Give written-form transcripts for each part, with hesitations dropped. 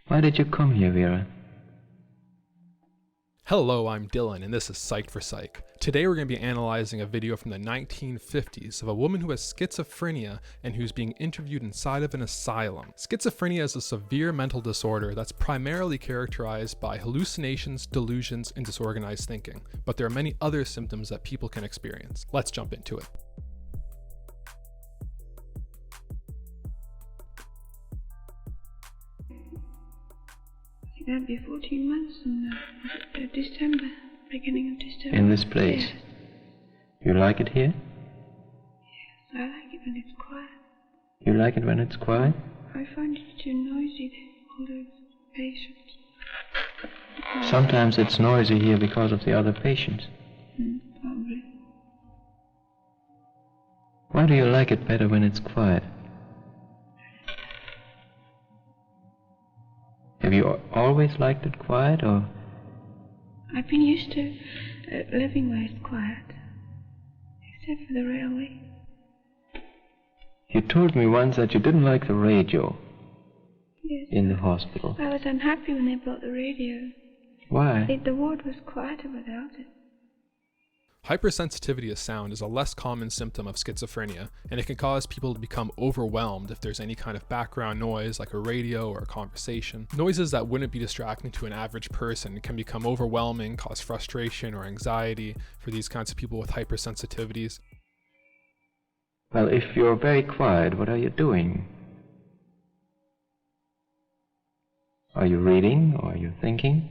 Why did you come here, Vera? Hello, I'm Dylan, and this is Psych for Psych. Today we're going to be analyzing a video from the 1950s of a woman who has schizophrenia and who's being interviewed inside of an asylum. Schizophrenia is a severe mental disorder that's primarily characterized by hallucinations, delusions, and disorganized thinking, but there are many other symptoms that people can experience. Let's jump into it. That'd be 14 months in December, beginning of December. In this place? Yes. You like it here? Yes, I like it when it's quiet. You like it when it's quiet? I find it too noisy, all those patients. Sometimes it's noisy here because of the other patients. Probably. Why do you like it better when it's quiet? Have you always liked it quiet, or? I've been used to living where it's quiet, except for the railway. You told me once that you didn't like the radio. Yes. In the hospital. I was unhappy when they brought the radio. Why? The ward was quieter without it. Hypersensitivity to sound is a less common symptom of schizophrenia, and it can cause people to become overwhelmed if there's any kind of background noise like a radio or a conversation. Noises that wouldn't be distracting to an average person can become overwhelming, cause frustration or anxiety for these kinds of people with hypersensitivities. Well, if you're very quiet, what are you doing? Are you reading, or are you thinking?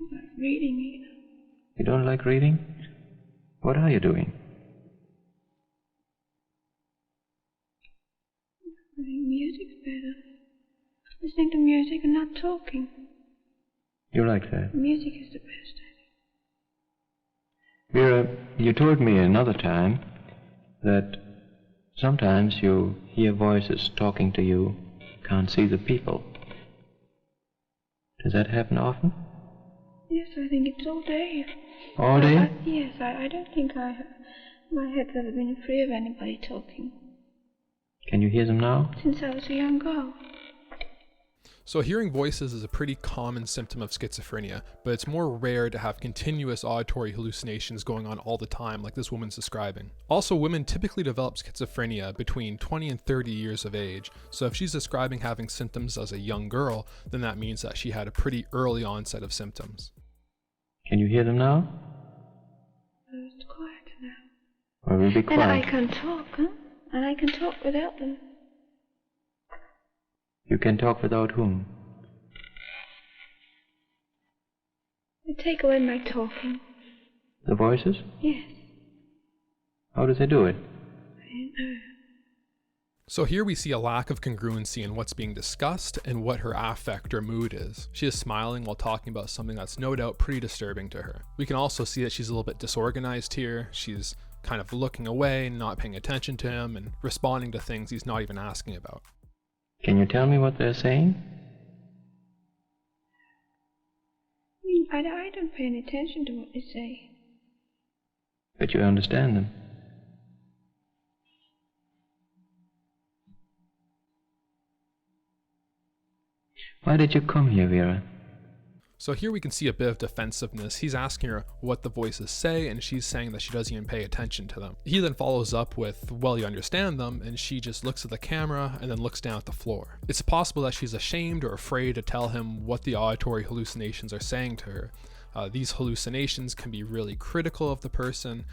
I'm not reading either. You don't like reading? What are you doing? I think music's better. Listening to music and not talking. You like that? Music is the best, I think. Vera, you told me another time that sometimes you hear voices talking to you, can't see the people. Does that happen often? Yes, I think it's all day. All day? Yes, I don't think my head's ever been free of anybody talking. Can you hear them now? Since I was a young girl. So hearing voices is a pretty common symptom of schizophrenia, but it's more rare to have continuous auditory hallucinations going on all the time like this woman's describing. Also, women typically develop schizophrenia between 20 and 30 years of age, so if she's describing having symptoms as a young girl, then that means that she had a pretty early onset of symptoms. Can you hear them now? It's quieter now. Or will be quiet? And I can talk, huh? And I can talk without them. You can talk without whom? They take away my talking. The voices? Yes. How do they do it? I don't know. So here we see a lack of congruency in what's being discussed and what her affect or mood is. She is smiling while talking about something that's no doubt pretty disturbing to her. We can also see that she's a little bit disorganized here. She's kind of looking away, not paying attention to him, and responding to things he's not even asking about. Can you tell me what they're saying? I don't pay any attention to what they say. But you understand them. Why did you come here, Vera? So here we can see a bit of defensiveness. He's asking her what the voices say, and she's saying that she doesn't even pay attention to them. He then follows up with, well, you understand them, and she just looks at the camera and then looks down at the floor. It's possible that she's ashamed or afraid to tell him what the auditory hallucinations are saying to her. These hallucinations can be really critical of the person.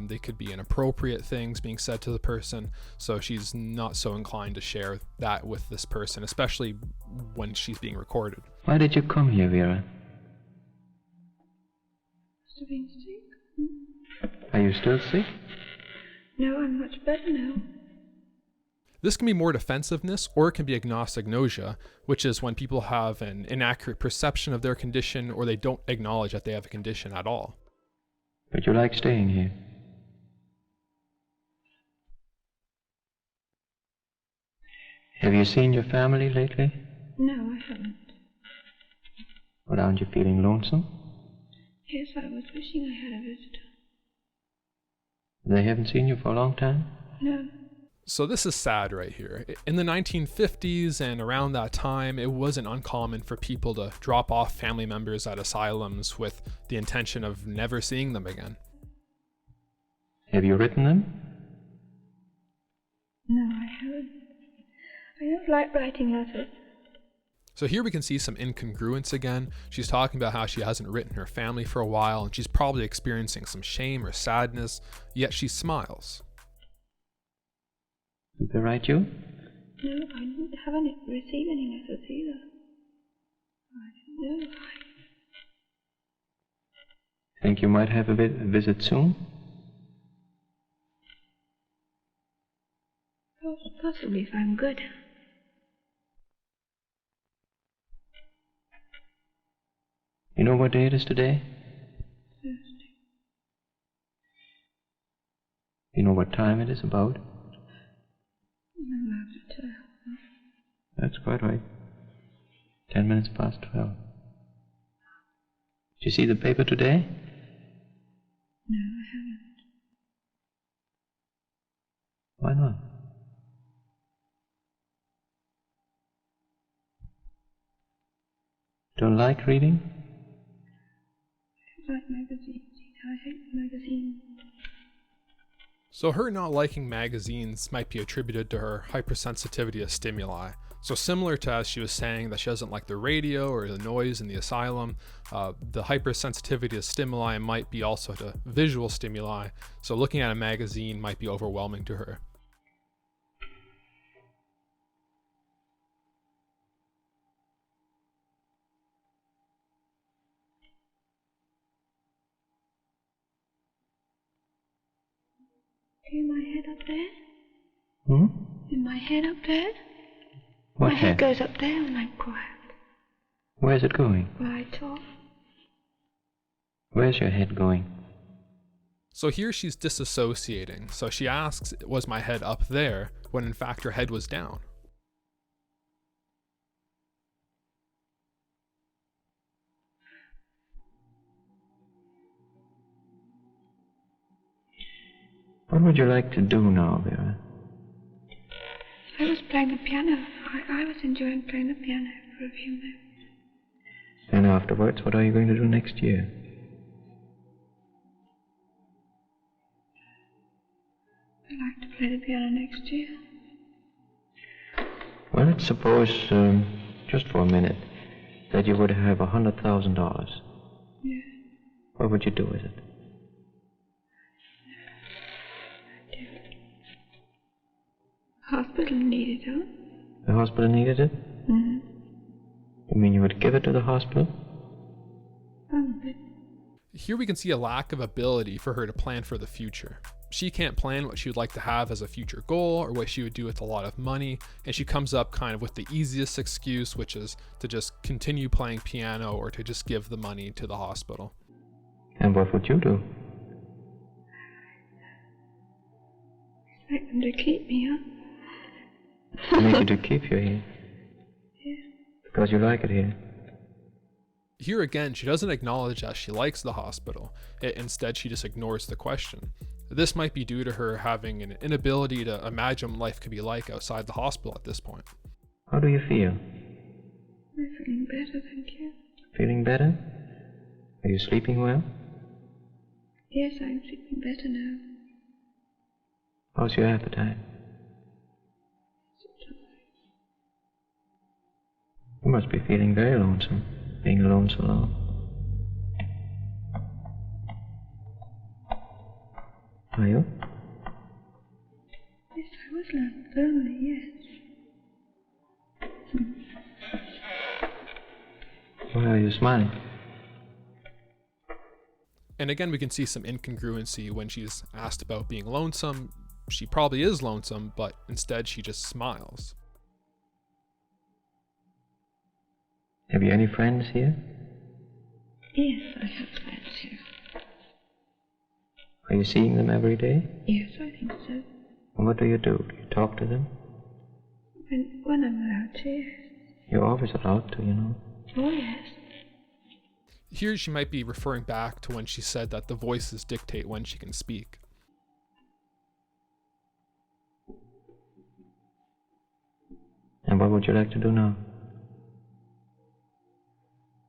They could be inappropriate things being said to the person, so she's not so inclined to share that with this person, especially when she's being recorded. Why did you come here, Vera? Must have been sick. Are you still sick? No, I'm much better now. This can be more defensiveness, or it can be agnostic nausea, which is when people have an inaccurate perception of their condition or they don't acknowledge that they have a condition at all. But you like staying here. Have you seen your family lately? No, I haven't. Well, aren't you feeling lonesome? Yes, I was wishing I had a visitor. They haven't seen you for a long time? No. So this is sad right here. In the 1950s and around that time, it wasn't uncommon for people to drop off family members at asylums with the intention of never seeing them again. Have you written them? No, I haven't. I don't like writing letters. So here we can see some incongruence again. She's talking about how she hasn't written her family for a while and she's probably experiencing some shame or sadness, yet she smiles. Did they write you? No, I haven't received any letters either. I don't know. Think you might have a visit soon? Possibly, if I'm good. You know what day it is today? Thursday. You know what time it is about? I'm allowed to tell. That's quite right. 10 minutes past 12. Did you see the paper today? No, I haven't. Why not? Don't like reading? I like magazines. I hate magazines. So her not liking magazines might be attributed to her hypersensitivity to stimuli. So similar to as she was saying that she doesn't like the radio or the noise in the asylum, the hypersensitivity to stimuli might be also to visual stimuli. So looking at a magazine might be overwhelming to her. In my head up there? Hmm? In my head up there? What my head head? goes up there when I'm quiet. Where's it going? Right off. Where's your head going? So here she's disassociating. So she asks, was my head up there? When in fact her head was down. What would you like to do now, Vera? I was playing the piano. I was enjoying playing the piano for a few minutes. And afterwards, what are you going to do next year? I'd like to play the piano next year. Well, let's suppose, just for a minute, that you would have $100,000. Yeah. What would you do with it? Hospital needed it, huh? The hospital needed it? Mm-hmm. You mean you would give it to the hospital? Probably. Here we can see a lack of ability for her to plan for the future. She can't plan what she would like to have as a future goal or what she would do with a lot of money, and she comes up kind of with the easiest excuse, which is to just continue playing piano or to just give the money to the hospital. And what would you do? Expect them to keep me, huh? To make you to keep you here? Yeah. Because you like it here. Here again, she doesn't acknowledge that she likes the hospital. Instead, she just ignores the question. This might be due to her having an inability to imagine what life could be like outside the hospital at this point. How do you feel? I'm feeling better, thank you. Feeling better? Are you sleeping well? Yes, I'm sleeping better now. How's your appetite? You must be feeling very lonesome, being alone so long. Are you? Yes, I was lonely, yes. Why are you smiling? And again, we can see some incongruency when she's asked about being lonesome. She probably is lonesome, but instead she just smiles. Have you any friends here? Yes, I have friends here. Are you seeing them every day? Yes, I think so. And what do? You talk to them? When I'm allowed to, yes. You're always allowed to, you know. Oh, yes. Here she might be referring back to when she said that the voices dictate when she can speak. And what would you like to do now?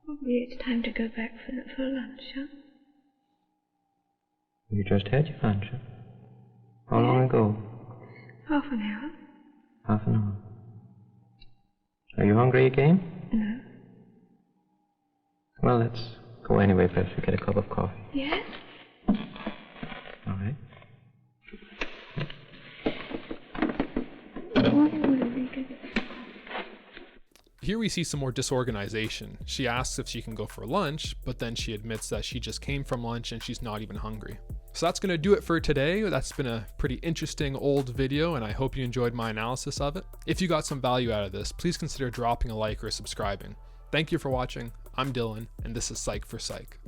Probably it's time to go back for lunch, huh? You just had your lunch. Huh? How long ago? Half an hour. Half an hour. Are you hungry again? No. Well, let's go anyway. Perhaps we get a cup of coffee. Yes? All right. Why would I make it? Here we see some more disorganization. She asks if she can go for lunch, but then she admits that she just came from lunch and she's not even hungry. So that's going to do it for today. That's been a pretty interesting old video, and I hope you enjoyed my analysis of it. If you got some value out of this, please consider dropping a like or subscribing. Thank you for watching. I'm Dylan, and this is Psych for Psych.